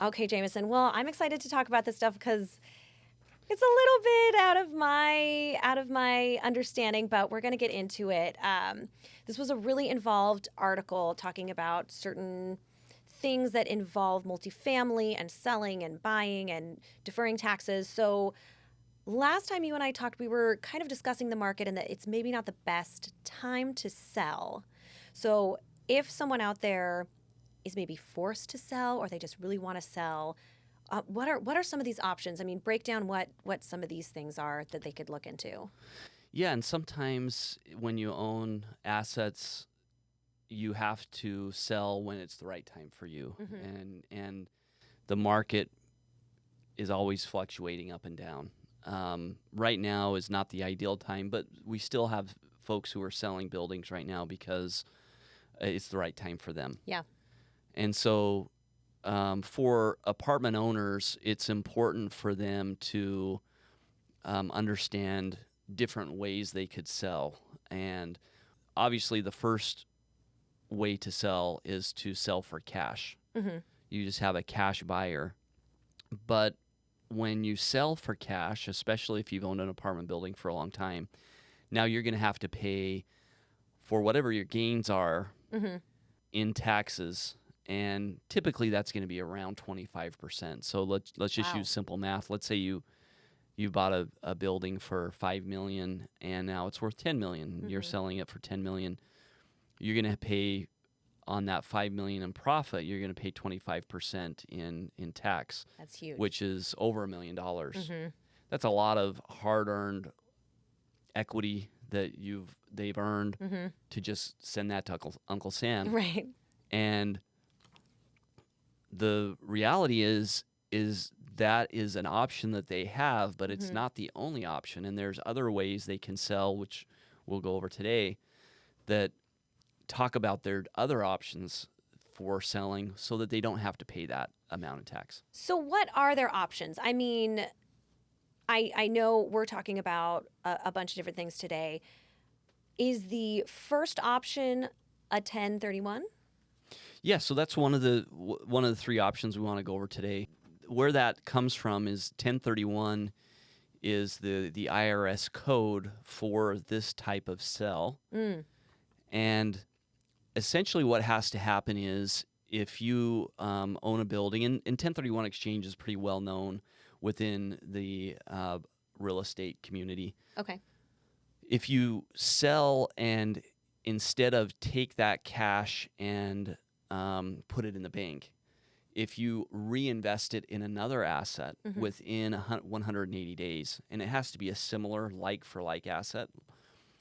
Okay, Jamison. Well, I'm excited to talk about this stuff because it's a little bit out of my understanding, but we're going to get into it. This was a really involved article talking about certain things that involve multifamily and selling and buying and deferring taxes. So last time you and I talked, we were kind of discussing the market and that it's maybe not the best time to sell. So if someone out there is maybe forced to sell or they just really want to sell, what are some of these options? I mean, break down what some of these things are that they could look into. Yeah, and sometimes when you own assets, you have to sell when it's the right time for you, and the market is always fluctuating up and down. Right now is not the ideal time, but we still have folks who are selling buildings right now because it's the right time for them. Yeah. And so for apartment owners, it's important for them to understand different ways they could sell. And obviously the first way to sell is to sell for cash. You just have a cash buyer. But when you sell for cash, especially if you've owned an apartment building for a long time, now you're going to have to pay for whatever your gains are in taxes. And typically that's going to be around 25%. So let's just use simple math. Let's say you bought a building for $5 million and now it's worth $10 million. You're selling it for $10 million. You're going to pay on that $5 million in profit. You're going to pay 25% in tax. That's huge. Which is over $1 million. That's a lot of hard-earned equity that they've earned to just send that to Uncle Sam. Right. And the reality is that is an option that they have, but it's not the only option. And there's other ways they can sell, which we'll go over today, that talk about their other options for selling so that they don't have to pay that amount of tax. So what are their options? I mean, I know we're talking about a bunch of different things today. Is the first option a 1031? Yeah, so that's one of the three options we want to go over today. Where that comes from is 1031 is the IRS code for this type of sell. And essentially what has to happen is if you own a building, and 1031 exchange is pretty well known within the real estate community. Okay. If you sell and instead of take that cash and put it in the bank, if you reinvest it in another asset within 180 days, and it has to be a similar like-for-like asset.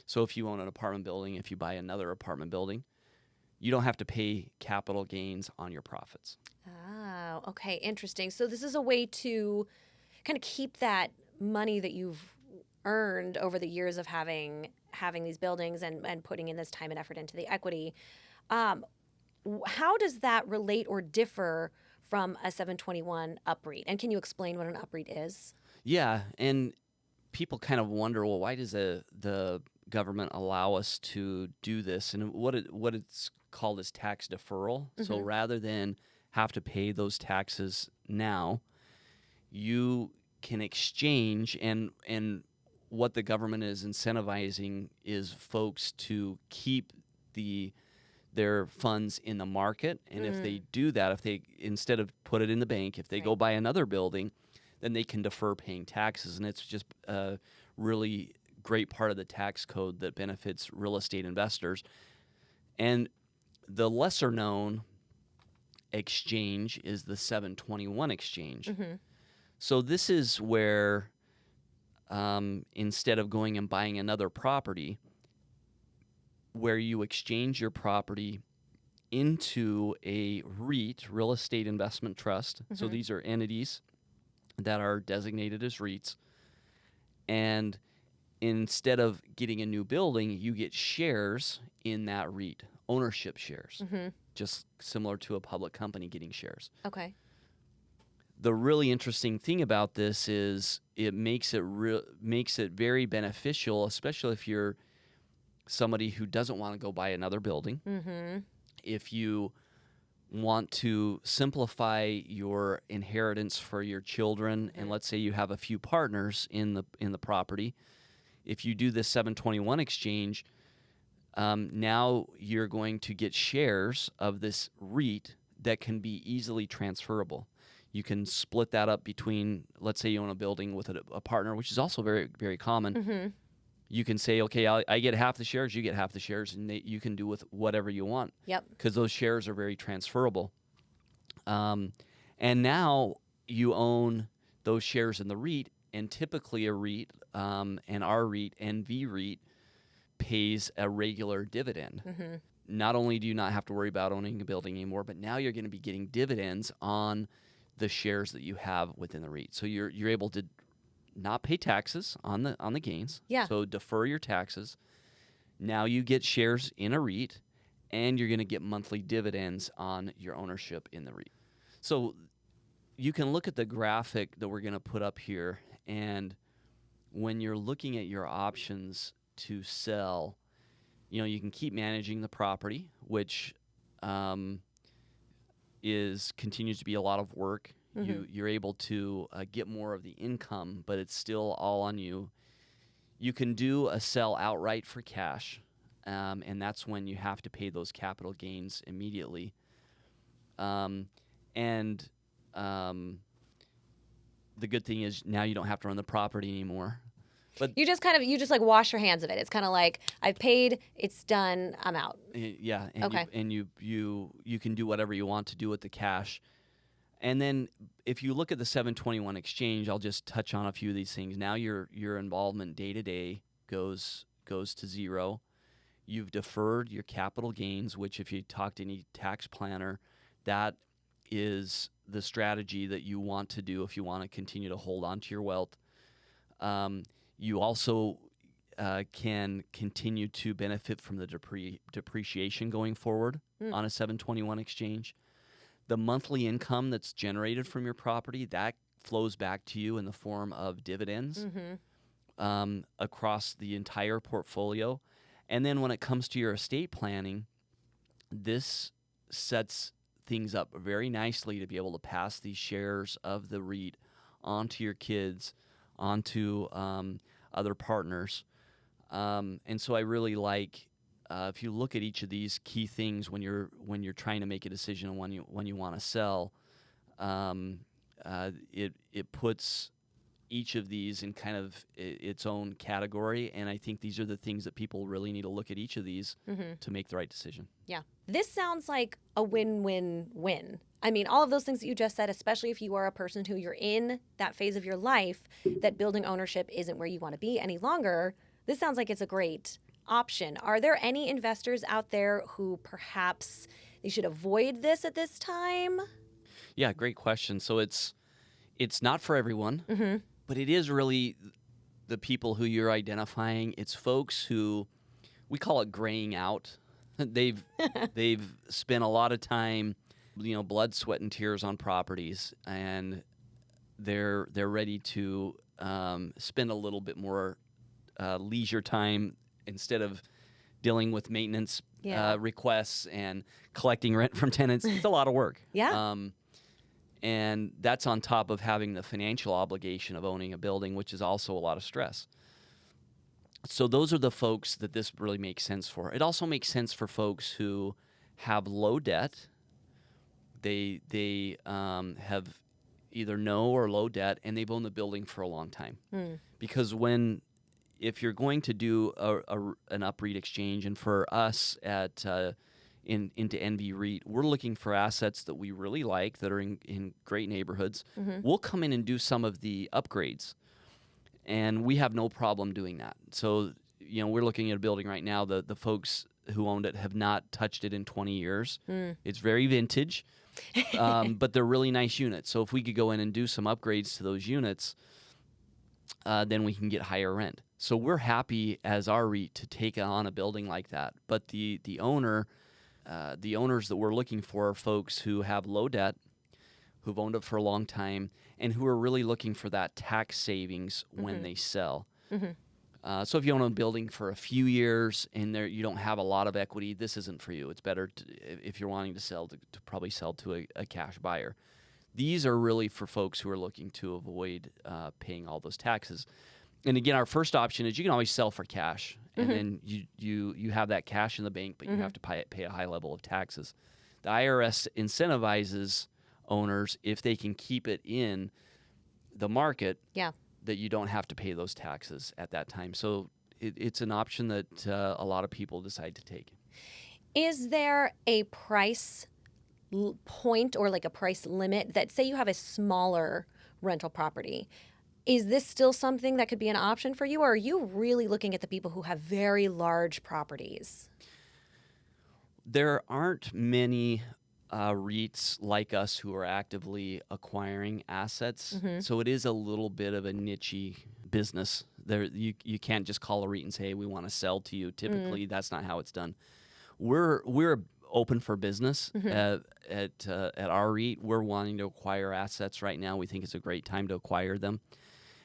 So if you own an apartment building, if you buy another apartment building, you don't have to pay capital gains on your profits. Oh, okay. Interesting. So this is a way to kind of keep that money that you've earned over the years of having these buildings and putting in this time and effort into the equity. How does that relate or differ from a 721 UPREIT? And can you explain what an UPREIT is? Yeah, and people kind of wonder, well, why does the government allow us to do this? And what it's called is tax deferral. So rather than have to pay those taxes now, you can exchange, and what the government is incentivizing is folks to keep their funds in the market. And if they do that, if they, instead of put it in the bank, if they go buy another building, then they can defer paying taxes. And it's just a really great part of the tax code that benefits real estate investors. And the lesser known exchange is the 721 exchange. So this is where instead of going and buying another property, where you exchange your property into a REIT, real estate investment trust. So these are entities that are designated as REITs. And instead of getting a new building, you get shares in that REIT, ownership shares, just similar to a public company getting shares. Okay. The really interesting thing about this is it makes it very beneficial, especially if you're somebody who doesn't want to go buy another building. If you want to simplify your inheritance for your children, and let's say you have a few partners in the property, if you do this 721 exchange, now you're going to get shares of this REIT that can be easily transferable. You can split that up between, let's say you own a building with a partner, which is also very, very common. You can say, okay, I get half the shares, you get half the shares, and you can do with whatever you want. Yep. Because those shares are very transferable. And now you own those shares in the REIT, and typically a REIT, and our REIT, NV REIT, pays a regular dividend. Not only do you not have to worry about owning a building anymore, but now you're going to be getting dividends on the shares that you have within the REIT. So you're able to not pay taxes on the gains. Yeah. So defer your taxes. Now you get shares in a REIT, and you're going to get monthly dividends on your ownership in the REIT. So you can look at the graphic that we're going to put up here, and when you're looking at your options to sell, you can keep managing the property, which continues to be a lot of work. You're able to get more of the income, but it's still all on you. You can do a sell outright for cash, and that's when you have to pay those capital gains immediately. The good thing is now you don't have to run the property anymore. But you just like wash your hands of it. It's kind of like, I've paid, it's done, I'm out. Yeah. And Okay. You can do whatever you want to do with the cash. And then if you look at the 721 exchange, I'll just touch on a few of these things. Now your involvement day to day goes to zero. You've deferred your capital gains, which if you talk to any tax planner, that is the strategy that you want to do if you want to continue to hold on to your wealth. You also can continue to benefit from the depreciation going forward on a 721 exchange. The monthly income that's generated from your property, that flows back to you in the form of dividends across the entire portfolio. And then when it comes to your estate planning, this sets things up very nicely to be able to pass these shares of the REIT onto your kids, onto other partners. And so I really like, if you look at each of these key things when you're trying to make a decision on when you want to sell, it puts each of these in kind of its own category, and I think these are the things that people really need to look at each of these to make the right decision. Yeah. This sounds like a win-win-win. I mean, all of those things that you just said, especially if you are a person who you're in that phase of your life that building ownership isn't where you want to be any longer, this sounds like it's a great option. Are there any investors out there who perhaps they should avoid this at this time? Yeah, great question. So it's not for everyone, but it is really the people who you're identifying. It's folks who, we call it graying out. They've spent a lot of time, blood, sweat, and tears on properties, and they're ready to spend a little bit more leisure time instead of dealing with maintenance requests and collecting rent from tenants. It's a lot of work. Yeah. And that's on top of having the financial obligation of owning a building, which is also a lot of stress. So those are the folks that this really makes sense for. It also makes sense for folks who have low debt. They have either no or low debt, and they've owned the building for a long time. Because if you're going to do an UPREIT exchange, and for us into NV REIT, we're looking for assets that we really like that are in great neighborhoods. We'll come in and do some of the upgrades, and we have no problem doing that. So, we're looking at a building right now. The folks who owned it have not touched it in 20 years. It's very vintage, but they're really nice units. So if we could go in and do some upgrades to those units, then we can get higher rent. So we're happy as our REIT to take on a building like that. But the owners that we're looking for are folks who have low debt, who've owned it for a long time, and who are really looking for that tax savings when they sell. So if you own a building for a few years and you don't have a lot of equity, this isn't for you. It's better if you're wanting to sell to probably sell to a cash buyer. These are really for folks who are looking to avoid paying all those taxes. And again, our first option is you can always sell for cash, and then you have that cash in the bank, but you have to pay a high level of taxes. The IRS incentivizes owners if they can keep it in the market. Yeah. That you don't have to pay those taxes at that time. So it's an option that a lot of people decide to take. Is there a price point or like a price limit that, say you have a smaller rental property, is this still something that could be an option for you, or are you really looking at the people who have very large properties? There aren't many REITs like us who are actively acquiring assets. So it is a little bit of a niche business. There, you can't just call a REIT and say, hey, we want to sell to you. Typically, that's not how it's done. We're open for business at our REIT. We're wanting to acquire assets right now. We think it's a great time to acquire them.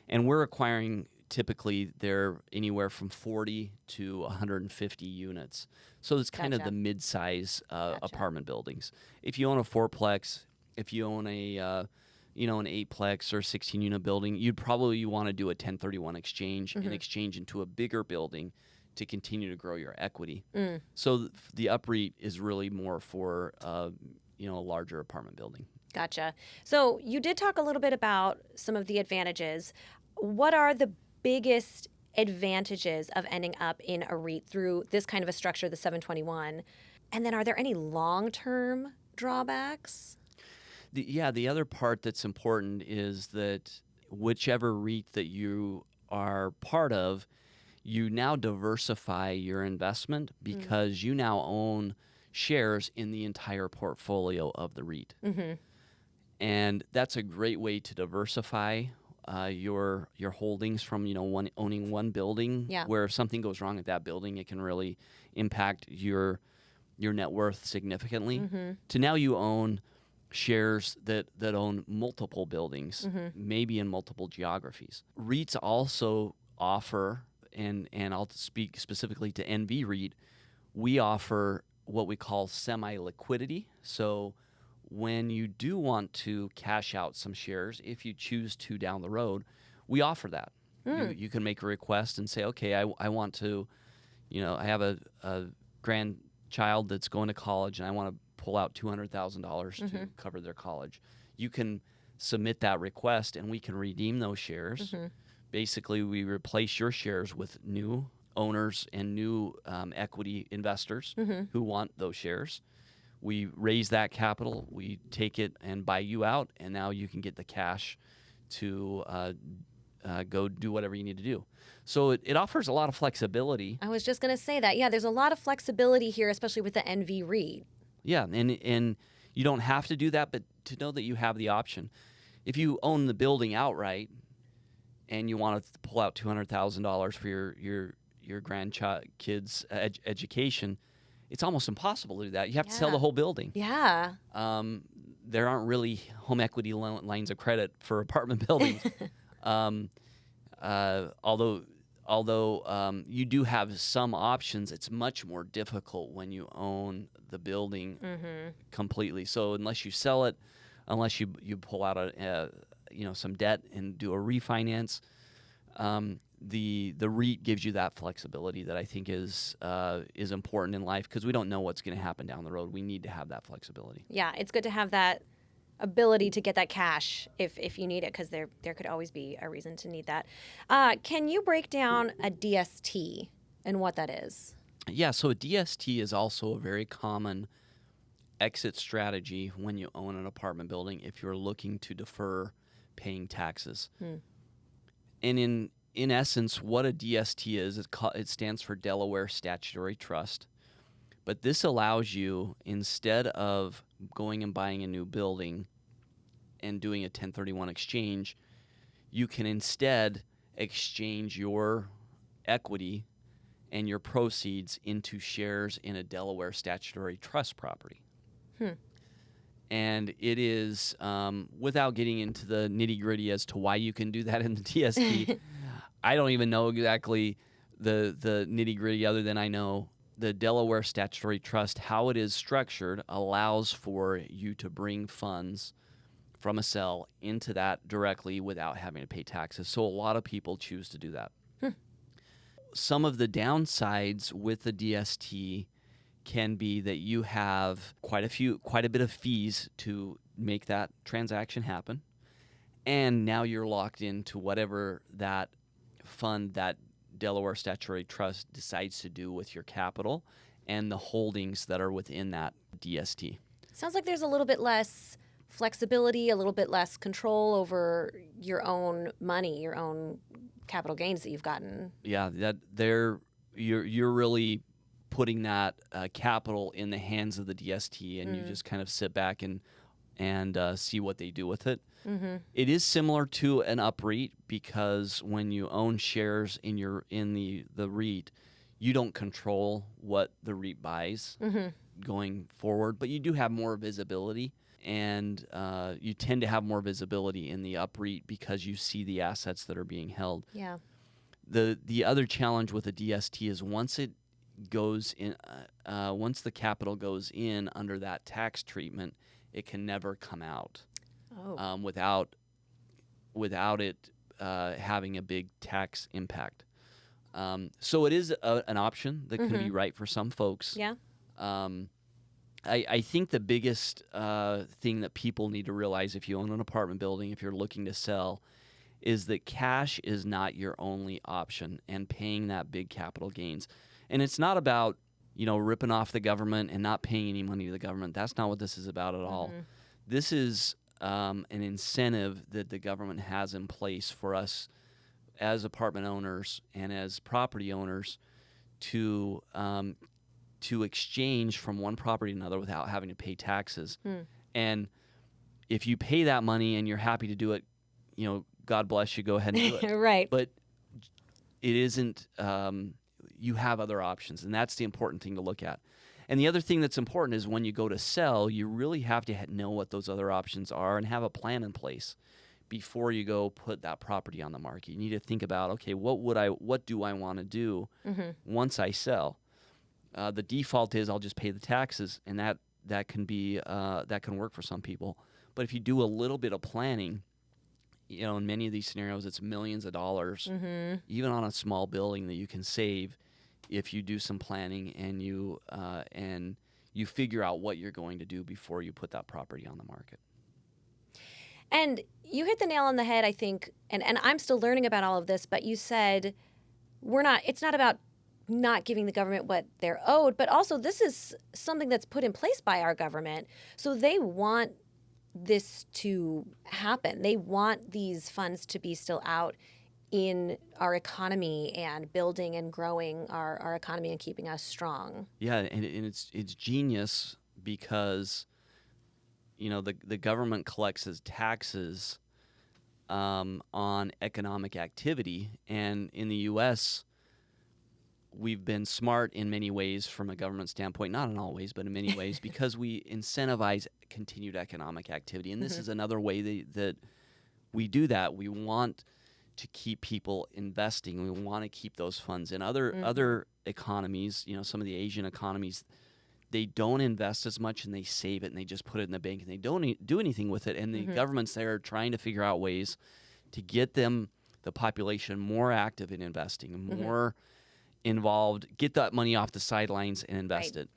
And we're acquiring, typically, they're anywhere from 40 to 150 units. So it's kind of the mid-size apartment buildings. If you own a fourplex, if you own a an 8-plex or 16-unit building, you'd probably want to do a 1031 exchange and exchange into a bigger building to continue to grow your equity. So the UPREIT is really more for a larger apartment building. Gotcha. So you did talk a little bit about some of the advantages. What are the biggest advantages of ending up in a REIT through this kind of a structure, the 721? And then are there any long-term drawbacks? The other part that's important is that whichever REIT that you are part of, you now diversify your investment because you now own shares in the entire portfolio of the REIT. And that's a great way to diversify your holdings from owning one building. Where if something goes wrong at that building, it can really impact your net worth significantly. To now you own shares that own multiple buildings, maybe in multiple geographies. REITs also offer, and I'll speak specifically to NV REIT, we offer what we call semi-liquidity. So when you do want to cash out some shares, if you choose to down the road, we offer that. You can make a request and say, okay, I want to, I have a grandchild that's going to college and I want to pull out $200,000 to cover their college. You can submit that request and we can redeem those shares. Basically, we replace your shares with new owners and new equity investors who want those shares. We raise that capital, we take it and buy you out, and now you can get the cash to go do whatever you need to do. So it offers a lot of flexibility. I was just going to say that. Yeah, there's a lot of flexibility here, especially with the NV REIT. Yeah, and you don't have to do that, but to know that you have the option. If you own the building outright and you want to pull out $200,000 for your grandkid's education, it's almost impossible to do that. You have to sell the whole building. Yeah. There aren't really home equity lines of credit for apartment buildings. Although you do have some options, it's much more difficult when you own the building completely. So unless you sell it, unless you pull out some debt and do a refinance, the REIT gives you that flexibility that I think is important in life because we don't know what's going to happen down the road. We need to have that flexibility. Yeah, it's good to have that ability to get that cash if you need it, because there could always be a reason to need that. Can you break down a DST and what that is? Yeah, so a DST is also a very common exit strategy when you own an apartment building if you're looking to defer paying taxes. And in essence, what a DST is, it stands for Delaware Statutory Trust. But this allows you, instead of going and buying a new building and doing a 1031 exchange, you can instead exchange your equity and your proceeds into shares in a Delaware Statutory Trust property. And it is, without getting into the nitty-gritty as to why you can do that in the DST, I don't even know exactly the nitty gritty, other than I know the Delaware Statutory Trust, how it is structured, allows for you to bring funds from a sale into that directly without having to pay taxes. So a lot of people choose to do that. Some of the downsides with the DST can be that you have quite a bit of fees to make that transaction happen. And now you're locked into whatever that fund, that Delaware Statutory Trust, decides to do with your capital and the holdings that are within that DST. Sounds like there's a little bit less flexibility, a little bit less control over your own money, your own capital gains that you've gotten. Yeah, you're really putting that capital in the hands of the DST, and you just kind of sit back and see what they do with it. It is similar to an UPREIT, because when you own shares in the REIT, you don't control what the REIT buys going forward, but you do have more visibility, and you tend to have more visibility in the UPREIT because you see the assets that are being held. Yeah. The other challenge with a DST is once it goes in, once the capital goes in under that tax treatment, it can never come out without it having a big tax impact. So it is an option that can be right for some folks. Yeah. I think the biggest thing that people need to realize if you own an apartment building, if you're looking to sell, is that cash is not your only option, and paying that big capital gains. And it's not about, ripping off the government and not paying any money to the government. That's not what this is about at all. This is an incentive that the government has in place for us as apartment owners and as property owners to exchange from one property to another without having to pay taxes. And if you pay that money and you're happy to do it, God bless you, go ahead and do it. Right. But it isn't, you have other options, and that's the important thing to look at. And the other thing that's important is when you go to sell, you really have to know what those other options are and have a plan in place before you go put that property on the market. You need to think about, okay, what do I want to do once I sell? The default is I'll just pay the taxes, and that can work for some people. But if you do a little bit of planning, in many of these scenarios, it's millions of dollars, even on a small building, that you can save if you do some planning and you figure out what you're going to do before you put that property on the market. And you hit the nail on the head, I think, and I'm still learning about all of this, but you said it's not about not giving the government what they're owed, but also this is something that's put in place by our government. So they want this to happen. They want these funds to be still out in our economy and building and growing our economy and keeping us strong. Yeah, and it's genius because the government collects as taxes on economic activity, and in the U.S. we've been smart in many ways from a government standpoint, not in all ways, but in many ways, because we incentivize continued economic activity. And this is another way that we do that. We want to keep people investing. We want to keep those funds. In other economies, some of the Asian economies, they don't invest as much and they save it and they just put it in the bank and they don't do anything with it. And the government's there trying to figure out ways to get the population more active in investing, more involved, get that money off the sidelines and invest it.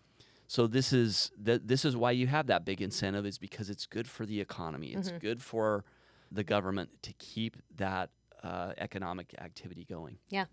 So this is why you have that big incentive, is because it's good for the economy. It's good for the government to keep that economic activity going. Yeah.